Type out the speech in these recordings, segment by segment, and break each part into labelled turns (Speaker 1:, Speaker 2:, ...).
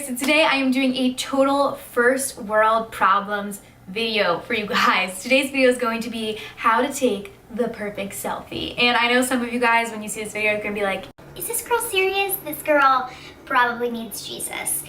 Speaker 1: So today I am doing a total first world problems video for you guys. Today's video is going to be how to take the perfect selfie. And I know some of you guys, when you see this video, are gonna be like,
Speaker 2: is this girl serious? This girl probably needs Jesus.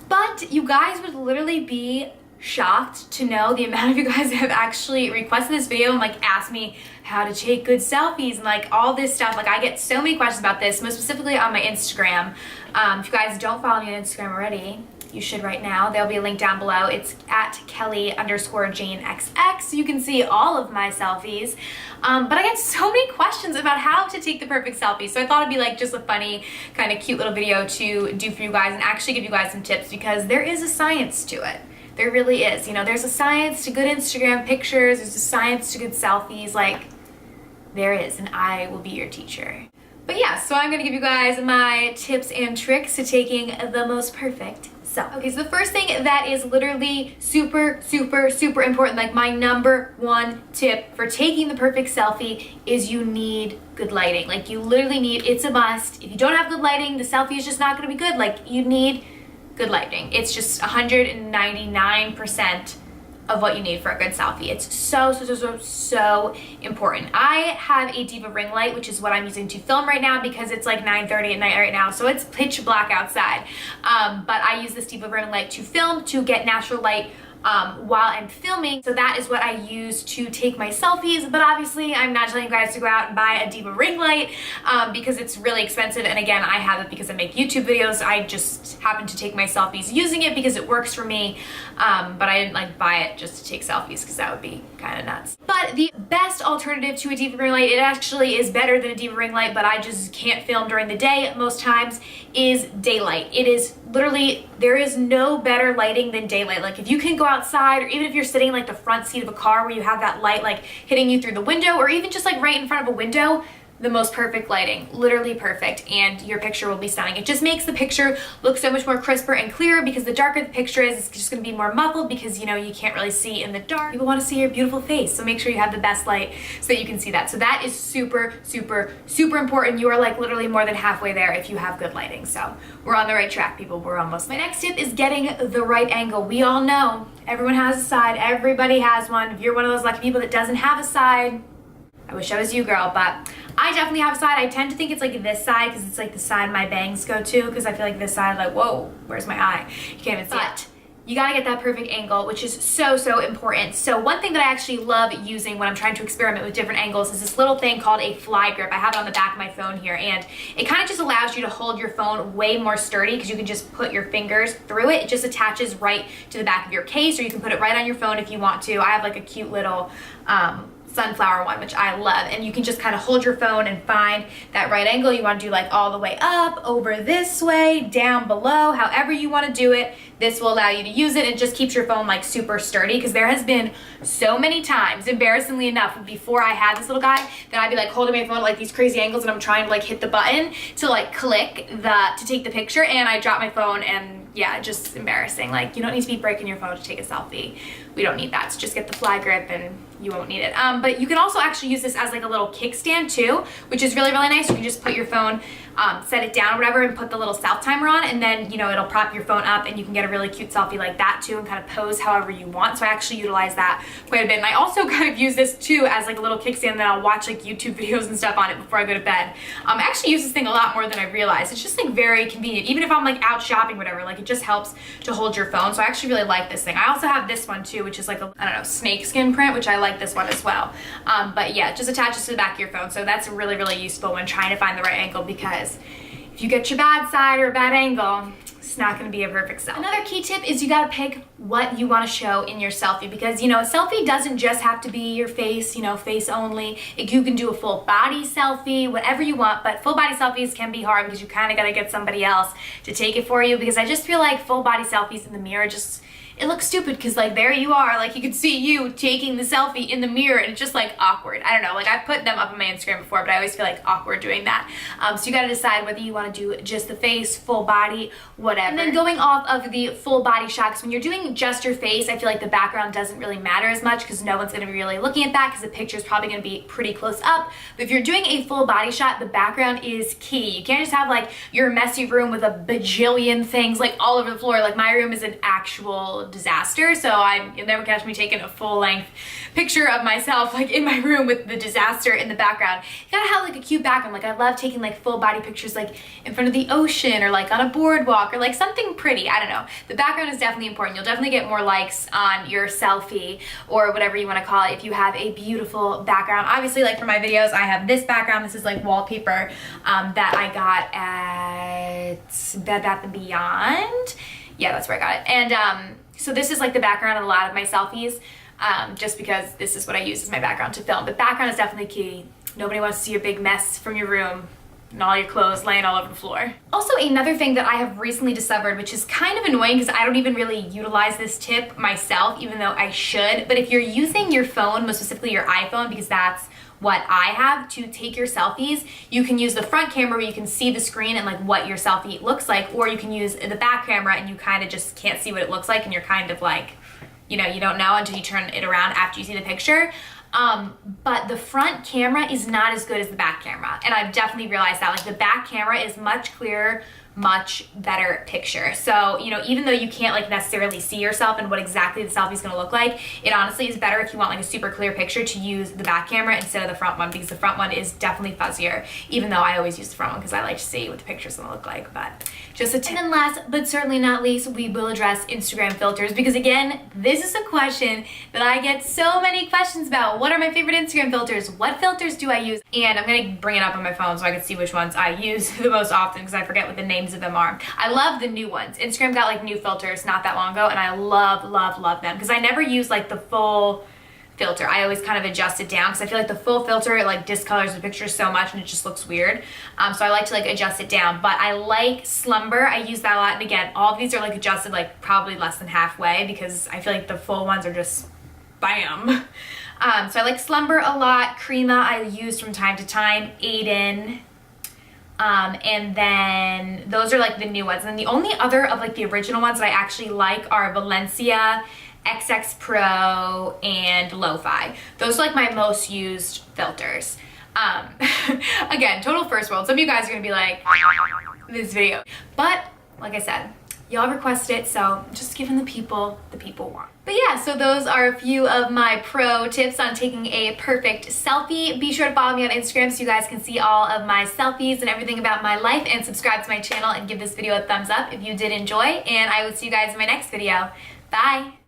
Speaker 1: but you guys would literally be shocked to know the amount of you guys have actually requested this video and like asked me how to take good selfies and like all this stuff. Like I get so many questions about this, most specifically on my Instagram. If you guys don't follow me on Instagram already, you should right now. There'll be a link down below. It's at Kelly_JaneXX. So you can see all of my selfies. But I get so many questions about how to take the perfect selfie. So I thought it'd be like just a funny, kind of cute little video to do for you guys and actually give you guys some tips because there is a science to it. There really is. You know, there's a science to good Instagram pictures. There's a science to good selfies. Like, there is, and I will be your teacher. But yeah, so I'm gonna give you guys my tips and tricks to taking the most perfect selfie. Okay, so the first thing that is literally super important, like my #1 tip for taking the perfect selfie is you need good lighting. Like you literally need, it's a must. If you don't have good lighting, the selfie is just not gonna be good. Like you need good lighting. It's just 199% of what you need for a good selfie. It's so important. I have a Diva ring light, which is what I'm using to film right now because it's like 9:30 at night right now, so it's pitch black outside. But I use this Diva ring light to film, to get natural light while I'm filming. So that is what I use to take my selfies. But obviously I'm not telling you guys to go out and buy a Diva ring light because it's really expensive. And again, I have it because I make YouTube videos. I just happen to take my selfies using it because it works for me. But I didn't like buy it just to take selfies because that would be kind of nuts. But the best alternative to a Diva ring light, it actually is better than a Diva ring light, but I just can't film during the day most times, is daylight. It is literally, there is no better lighting than daylight. Like if you can go outside, or even if you're sitting in like the front seat of a car where you have that light like hitting you through the window, or even just like right in front of a window, the most perfect lighting, literally perfect, and your picture will be stunning. It just makes the picture look so much more crisper and clearer because the darker the picture is, it's just gonna be more muffled because you know you can't really see in the dark. People want to see your beautiful face, so make sure you have the best light so that you can see that. So that is super important. You are like literally more than halfway there if you have good lighting. So we're on the right track, people. We're almost. My next tip is getting the right angle. We all know everyone has a side, everybody has one. If you're one of those lucky people that doesn't have a side, I wish I was you, girl, but I definitely have a side. I tend to think it's like this side because it's like the side my bangs go to, because I feel like this side, like, whoa, where's my eye? You can't even see it. You gotta get that perfect angle, which is so important. So one thing that I actually love using when I'm trying to experiment with different angles is this little thing called a fly grip. I have it on the back of my phone here, and it kind of just allows you to hold your phone way more sturdy because you can just put your fingers through it. It just attaches right to the back of your case, or you can put it right on your phone if you want to. I have like a cute little sunflower one, which I love, and you can just kind of hold your phone and find that right angle. You want to do like all the way up, over this way, down below, however you want to do it. This will allow you to use it. It just keeps your phone like super sturdy, because there has been so many times, embarrassingly enough, before I had this little guy, that I'd be like holding my phone at like these crazy angles and I'm trying to like hit the button to like click to take the picture, and I drop my phone, and yeah, just embarrassing. Like you don't need to be breaking your phone to take a selfie. We don't need that. So just get the fly grip and you won't need it. But you can also actually use this as like a little kickstand too, which is really nice. You can just put your phone, set it down or whatever, and put the little self timer on, and then you know it'll prop your phone up and you can get a really cute selfie like that too, and kind of pose however you want. So I actually utilize that quite a bit, and I also kind of use this too as like a little kickstand that I'll watch like YouTube videos and stuff on it before I go to bed. I actually use this thing a lot more than I realized. It's just like very convenient, even if I'm like out shopping, whatever. Like it just helps to hold your phone. So I actually really like this thing. I also have this one too, which is like a, I don't know, snake skin print, which I like this one as well. But yeah, it just attaches to the back of your phone. So that's really useful when trying to find the right angle, because if you get your bad side or a bad angle, it's not going to be a perfect selfie. Another key tip is you got to pick what you want to show in your selfie, because you know a selfie doesn't just have to be your face, you know, face only. You can do a full body selfie, whatever you want, but full body selfies can be hard because you kind of got to get somebody else to take it for you, because I just feel like full body selfies in the mirror just, it looks stupid because like there you are, like you can see you taking the selfie in the mirror and it's just like awkward. I don't know, like I've put them up on my Instagram before, but I always feel like awkward doing that. So you gotta decide whether you wanna do just the face, full body, whatever. And then going off of the full body shots, when you're doing just your face, I feel like the background doesn't really matter as much because no one's gonna be really looking at that because the picture is probably gonna be pretty close up. But if you're doing a full body shot, the background is key. You can't just have like your messy room with a bajillion things like all over the floor. Like my room is an actual disaster, so you'll never catch me taking a full-length picture of myself like in my room with the disaster in the background. You gotta have like a cute background. Like I love taking like full body pictures like in front of the ocean or like on a boardwalk or like something pretty. I don't know. The background is definitely important. You'll definitely get more likes on your selfie or whatever you want to call it if you have a beautiful background. Obviously, like for my videos, I have this background. This is like wallpaper that I got at Bed Bath & Beyond. Yeah, that's where I got it. And so this is like the background of a lot of my selfies, just because this is what I use as my background to film. But background is definitely key. Nobody wants to see a big mess from your room and all your clothes laying all over the floor. Also, another thing that I have recently discovered, which is kind of annoying because I don't even really utilize this tip myself, even though I should, but if you're using your phone, most specifically your iPhone, because that's what I have to take your selfies, you can use the front camera where you can see the screen and like what your selfie looks like, or you can use the back camera and you kind of just can't see what it looks like and you're kind of like, you know, you don't know until you turn it around after you see the picture. But the front camera is not as good as the back camera. And I've definitely realized that. Like the back camera is much clearer, much better picture. So, you know, even though you can't like necessarily see yourself and what exactly the selfie is going to look like, it honestly is better if you want like a super clear picture to use the back camera instead of the front one, because the front one is definitely fuzzier, even though I always use the front one because I like to see what the picture's going to look like. But just a tip. And then last but certainly not least, we will address Instagram filters, because again, this is a question that I get so many questions about. What are my favorite Instagram filters? What filters do I use? And I'm going to bring it up on my phone so I can see which ones I use the most often, because I forget what the names of them are. I love the new ones. Instagram got like new filters not that long ago, and I love, love, love them, because I never use like the full filter. I always kind of adjust it down because I feel like the full filter, it like discolors the picture so much and it just looks weird. So I like to like adjust it down, but I like Slumber. I use that a lot. And again, all of these are like adjusted like probably less than halfway because I feel like the full ones are just bam. So I like Slumber a lot. Crema I use from time to time. Aiden. And then those are like the new ones. And then the only other of like the original ones that I actually like are Valencia, XX Pro, and Lo-Fi. Those are like my most used filters. Again, total first world. Some of you guys are gonna be like, this video. But like I said, y'all requested it, so just giving the people want. But yeah, so those are a few of my pro tips on taking a perfect selfie. Be sure to follow me on Instagram so you guys can see all of my selfies and everything about my life, and subscribe to my channel and give this video a thumbs up if you did enjoy, and I will see you guys in my next video. Bye!